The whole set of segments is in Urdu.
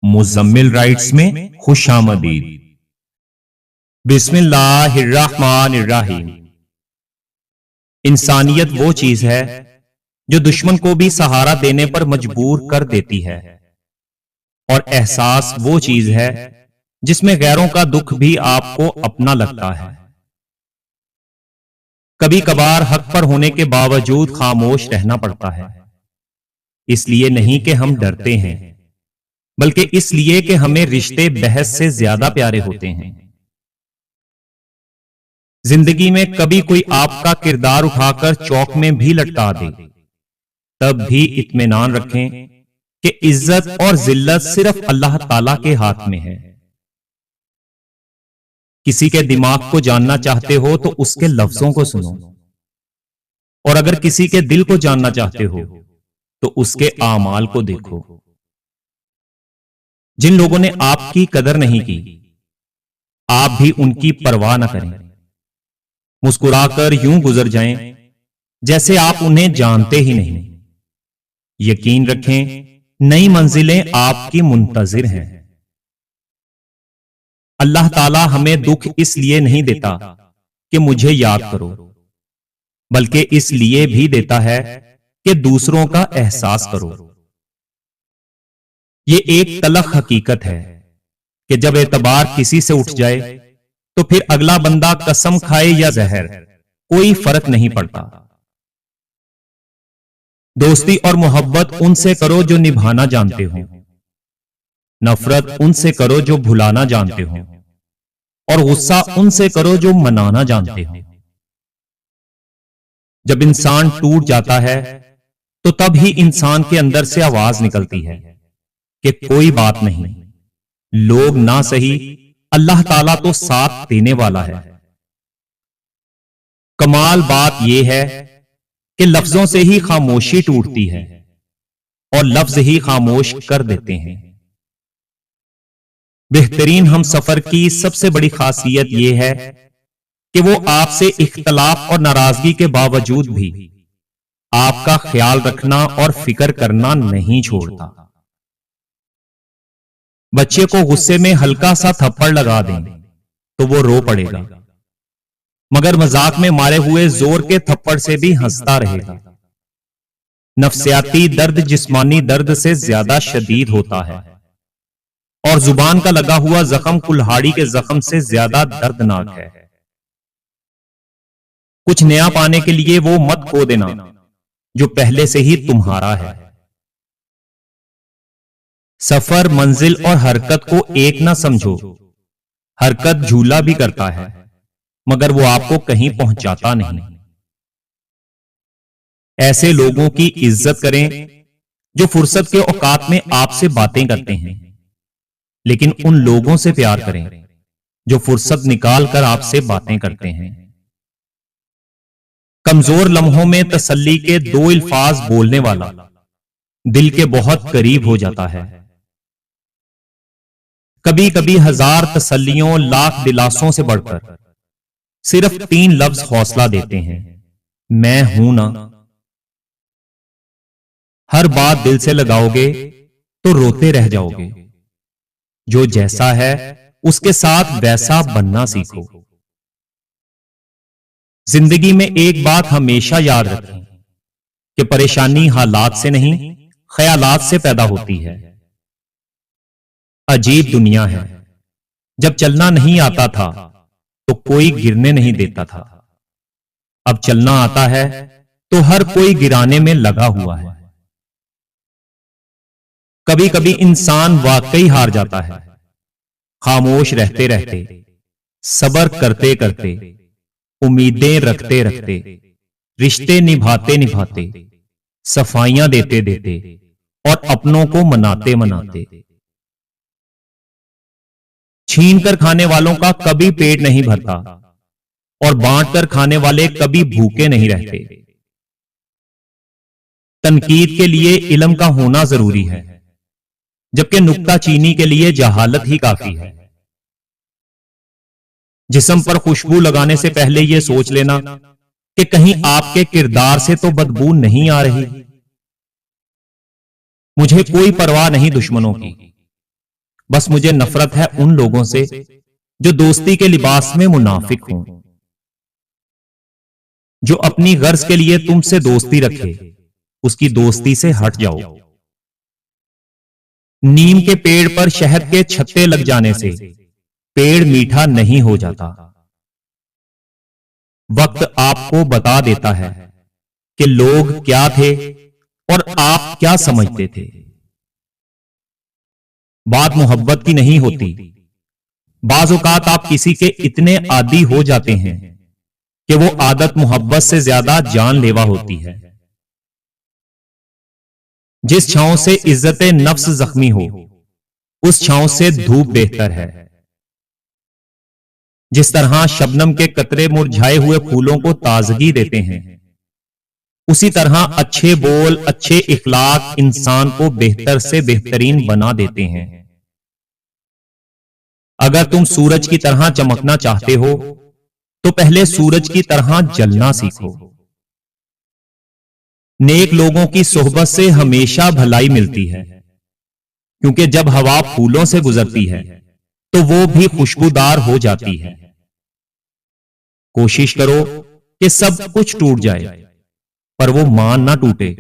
مزمل رائٹس میں خوش آمدید۔ بسم اللہ الرحمن الرحیم۔ انسانیت وہ چیز ہے جو دشمن کو بھی سہارا دینے پر مجبور کر دیتی ہے، اور احساس وہ چیز ہے جس میں غیروں کا دکھ بھی آپ کو اپنا لگتا ہے۔ کبھی کبھار حق پر ہونے کے باوجود خاموش رہنا پڑتا ہے، اس لیے نہیں کہ ہم ڈرتے ہیں، بلکہ اس لیے کہ ہمیں رشتے بحث سے زیادہ پیارے ہوتے ہیں۔ زندگی میں کبھی کوئی آپ کا کردار اٹھا کر چوک میں بھی لٹکا دے، تب بھی اطمینان رکھیں کہ عزت اور ذلت صرف اللہ تعالی کے ہاتھ میں ہے۔ کسی کے دماغ کو جاننا چاہتے ہو تو اس کے لفظوں کو سنو، اور اگر کسی کے دل کو جاننا چاہتے ہو تو اس کے اعمال کو دیکھو۔ جن لوگوں نے آپ کی قدر نہیں کی، آپ بھی ان کی پرواہ نہ کریں، مسکرا کر یوں گزر جائیں جیسے آپ انہیں جانتے ہی نہیں۔ یقین رکھیں، نئی منزلیں آپ کی منتظر ہیں۔ اللہ تعالی ہمیں دکھ اس لیے نہیں دیتا کہ مجھے یاد کرو، بلکہ اس لیے بھی دیتا ہے کہ دوسروں کا احساس کرو۔ یہ ایک تلخ حقیقت ہے کہ جب اعتبار کسی سے اٹھ جائے تو پھر اگلا بندہ قسم کھائے یا زہر، کوئی فرق نہیں پڑتا۔ دوستی اور محبت ان سے کرو جو نبھانا جانتے ہوں، نفرت ان سے کرو جو بھلانا جانتے ہوں، اور غصہ ان سے کرو جو منانا جانتے ہوں۔ جب انسان ٹوٹ جاتا ہے تو تب ہی انسان کے اندر سے آواز نکلتی ہے کہ کوئی بات نہیں، لوگ نہ سہی، اللہ تعالیٰ تو ساتھ دینے والا ہے۔ کمال بات یہ ہے کہ لفظوں سے ہی خاموشی ٹوٹتی ہے، اور لفظ ہی خاموش کر دیتے ہیں۔ بہترین ہم سفر کی سب سے بڑی خاصیت یہ ہے کہ وہ آپ سے اختلاف اور ناراضگی کے باوجود بھی آپ کا خیال رکھنا اور فکر کرنا نہیں چھوڑتا۔ بچے کو غصے میں ہلکا سا تھپڑ لگا دیں تو وہ رو پڑے گا، مگر مذاق میں مارے ہوئے زور کے تھپڑ سے بھی ہنستا رہے گا۔ نفسیاتی درد جسمانی درد سے زیادہ شدید ہوتا ہے، اور زبان کا لگا ہوا زخم کلہاڑی کے زخم سے زیادہ دردناک ہے۔ کچھ نیا پانے کے لیے وہ مت کھو دینا جو پہلے سے ہی تمہارا ہے۔ سفر، منزل اور حرکت کو ایک نہ سمجھو۔ حرکت جھولا بھی کرتا ہے، مگر وہ آپ کو کہیں پہنچاتا نہیں۔ ایسے لوگوں کی عزت کریں جو فرصت کے اوقات میں آپ سے باتیں کرتے ہیں، لیکن ان لوگوں سے پیار کریں جو فرصت نکال کر آپ سے باتیں کرتے ہیں۔ کمزور لمحوں میں تسلی کے دو الفاظ بولنے والا دل کے بہت قریب ہو جاتا ہے۔ کبھی کبھی ہزار تسلیوں، لاکھ دلاسوں سے بڑھ کر صرف 3 لفظ حوصلہ دیتے ہیں: میں ہوں نا۔ ہر بات دل سے لگاؤ گے تو روتے رہ جاؤ گے۔ جو جیسا ہے اس کے ساتھ ویسا بننا سیکھو۔ زندگی میں ایک بات ہمیشہ یاد رکھیں کہ پریشانی حالات سے نہیں، خیالات سے پیدا ہوتی ہے۔ عجیب دنیا ہے، جب چلنا نہیں آتا تھا تو کوئی گرنے نہیں دیتا تھا، اب چلنا آتا ہے تو ہر کوئی گرانے میں لگا ہوا ہے۔ کبھی کبھی انسان واقعی ہار جاتا ہے، خاموش رہتے رہتے، صبر کرتے کرتے، امیدیں رکھتے رکھتے، رشتے نبھاتے نبھاتے، صفائیاں دیتے دیتے، اور اپنوں کو مناتے مناتے۔ چھین کر کھانے والوں کا کبھی پیٹ نہیں بھرتا، اور بانٹ کر کھانے والے کبھی بھوکے نہیں رہتے۔ تنقید کے لیے علم کا ہونا ضروری ہے، جبکہ نکتہ چینی کے لیے جہالت ہی کافی ہے۔ جسم پر خوشبو لگانے سے پہلے یہ سوچ لینا کہ کہیں آپ کے کردار سے تو بدبو نہیں آ رہی۔ مجھے کوئی پرواہ نہیں دشمنوں کی، بس مجھے نفرت ہے ان لوگوں سے جو دوستی کے لباس میں منافق ہوں، جو اپنی غرض کے لیے تم سے دوستی رکھے، اس کی دوستی سے ہٹ جاؤ۔ نیم کے پیڑ پر شہد کے چھتے لگ جانے سے پیڑ میٹھا نہیں ہو جاتا۔ وقت آپ کو بتا دیتا ہے کہ لوگ کیا تھے اور آپ کیا سمجھتے تھے۔ بات محبت کی نہیں ہوتی، بعض اوقات آپ کسی کے اتنے عادی ہو جاتے ہیں کہ وہ عادت محبت سے زیادہ جان لیوا ہوتی ہے۔ جس چھاؤں سے عزت نفس زخمی ہو، اس چھاؤں سے دھوپ بہتر ہے۔ جس طرح شبنم کے قطرے مرجھائے ہوئے پھولوں کو تازگی دیتے ہیں، اسی طرح اچھے بول، اچھے اخلاق انسان کو بہتر سے بہترین بنا دیتے ہیں۔ اگر تم سورج کی طرح چمکنا چاہتے ہو تو پہلے سورج کی طرح جلنا سیکھو۔ نیک لوگوں کی صحبت سے ہمیشہ بھلائی ملتی ہے، کیونکہ جب ہوا پھولوں سے گزرتی ہے تو وہ بھی خوشبودار ہو جاتی ہے۔ کوشش کرو کہ سب کچھ ٹوٹ جائے، پر وہ مان نہ ٹوٹے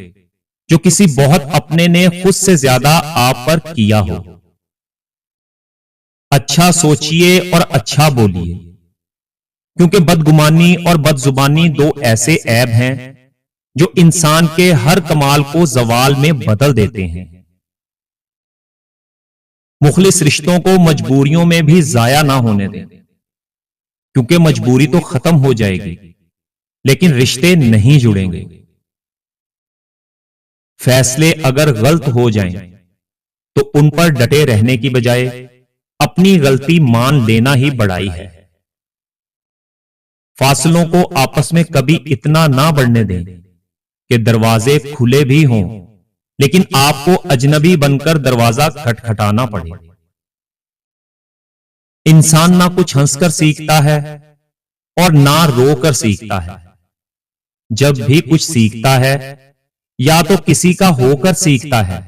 جو کسی بہت اپنے نے خود سے زیادہ آپ پر کیا ہو۔ اچھا سوچئے اور اچھا بولیے، کیونکہ بدگمانی اور بد زبانی دو ایسے عیب ہیں جو انسان کے ہر کمال کو زوال میں بدل دیتے ہیں۔ مخلص رشتوں کو مجبوریوں میں بھی ضائع نہ ہونے دیں، کیونکہ مجبوری تو ختم ہو جائے گی لیکن رشتے نہیں جڑیں گے۔ فیصلے اگر غلط ہو جائیں تو ان پر ڈٹے رہنے کی بجائے اپنی غلطی مان لینا ہی بڑائی ہے۔ فاصلوں کو آپس میں کبھی اتنا نہ بڑھنے دیں کہ دروازے کھلے بھی ہوں لیکن آپ کو اجنبی بن کر دروازہ کھٹکھٹانا پڑے۔ انسان نہ کچھ ہنس کر سیکھتا ہے اور نہ رو کر سیکھتا ہے۔ جب بھی کچھ سیکھتا ہے یا تو کسی کا ہو کر سیکھتا ہے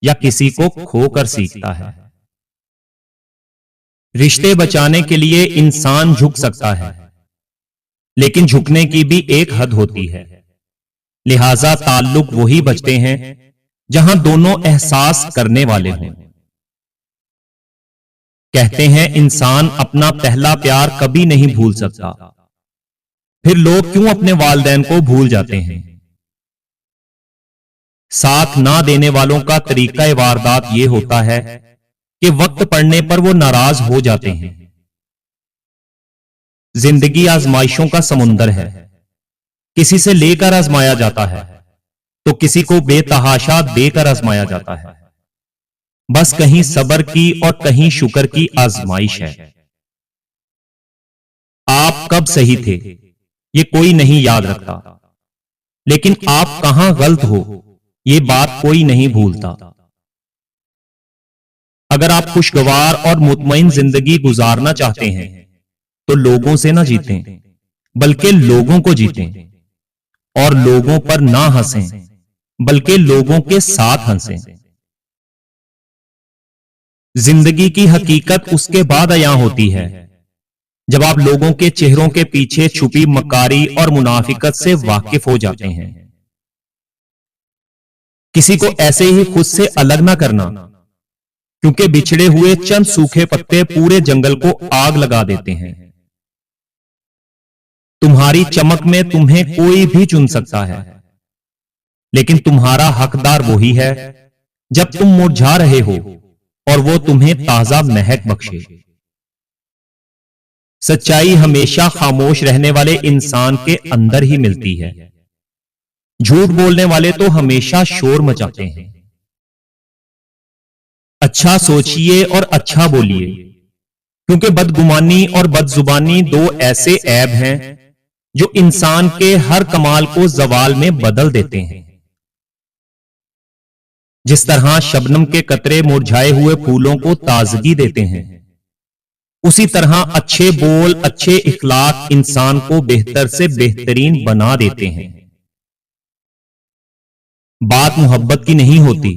یا کسی کو کھو کر سیکھتا ہے۔ رشتے بچانے کے لیے انسان جھک سکتا ہے، لیکن جھکنے کی بھی ایک حد ہوتی ہے، لہذا تعلق وہی بچتے ہیں جہاں دونوں احساس کرنے والے ہوں۔ کہتے ہیں انسان اپنا پہلا پیار کبھی نہیں بھول سکتا، پھر لوگ کیوں اپنے والدین کو بھول جاتے ہیں؟ ساتھ نہ دینے والوں کا طریقہ واردات یہ ہوتا ہے کہ وقت پڑنے پر وہ ناراض ہو جاتے ہیں۔ زندگی آزمائشوں کا سمندر ہے، کسی سے لے کر آزمایا جاتا ہے تو کسی کو بے تحاشا دے کر آزمایا جاتا ہے۔ بس کہیں صبر کی اور کہیں شکر کی آزمائش ہے۔ آپ کب صحیح تھے یہ کوئی نہیں یاد رکھتا، لیکن آپ کہاں غلط ہو یہ بات کوئی نہیں بھولتا۔ اگر آپ خوشگوار اور مطمئن زندگی گزارنا چاہتے ہیں تو لوگوں سے نہ جیتیں بلکہ لوگوں کو جیتیں، اور لوگوں پر نہ ہنسیں بلکہ لوگوں کے ساتھ ہنسیں۔ زندگی کی حقیقت اس کے بعد عیاں ہوتی ہے جب آپ لوگوں کے چہروں کے پیچھے چھپی مکاری اور منافقت سے واقف ہو جاتے ہیں۔ کسی کو ایسے ہی خود سے الگ نہ کرنا، کیونکہ بچھڑے ہوئے چند سوکھے پتے پورے جنگل کو آگ لگا دیتے ہیں۔ تمہاری چمک میں تمہیں کوئی بھی چن سکتا ہے، لیکن تمہارا حقدار وہی ہے جب تم مرجھا رہے ہو اور وہ تمہیں تازہ مہک بخشے۔ سچائی ہمیشہ خاموش رہنے والے انسان کے اندر ہی ملتی ہے، جھوٹ بولنے والے تو ہمیشہ شور مچاتے ہیں۔ اچھا سوچئے اور اچھا بولیے، کیونکہ بدگمانی اور بد زبانی دو ایسے عیب ہیں جو انسان کے ہر کمال کو زوال میں بدل دیتے ہیں۔ جس طرح شبنم کے قطرے مرجھائے ہوئے پھولوں کو تازگی دیتے ہیں، اسی طرح اچھے بول، اچھے اخلاق انسان کو بہتر سے بہترین بنا دیتے ہیں۔ بات محبت کی نہیں ہوتی،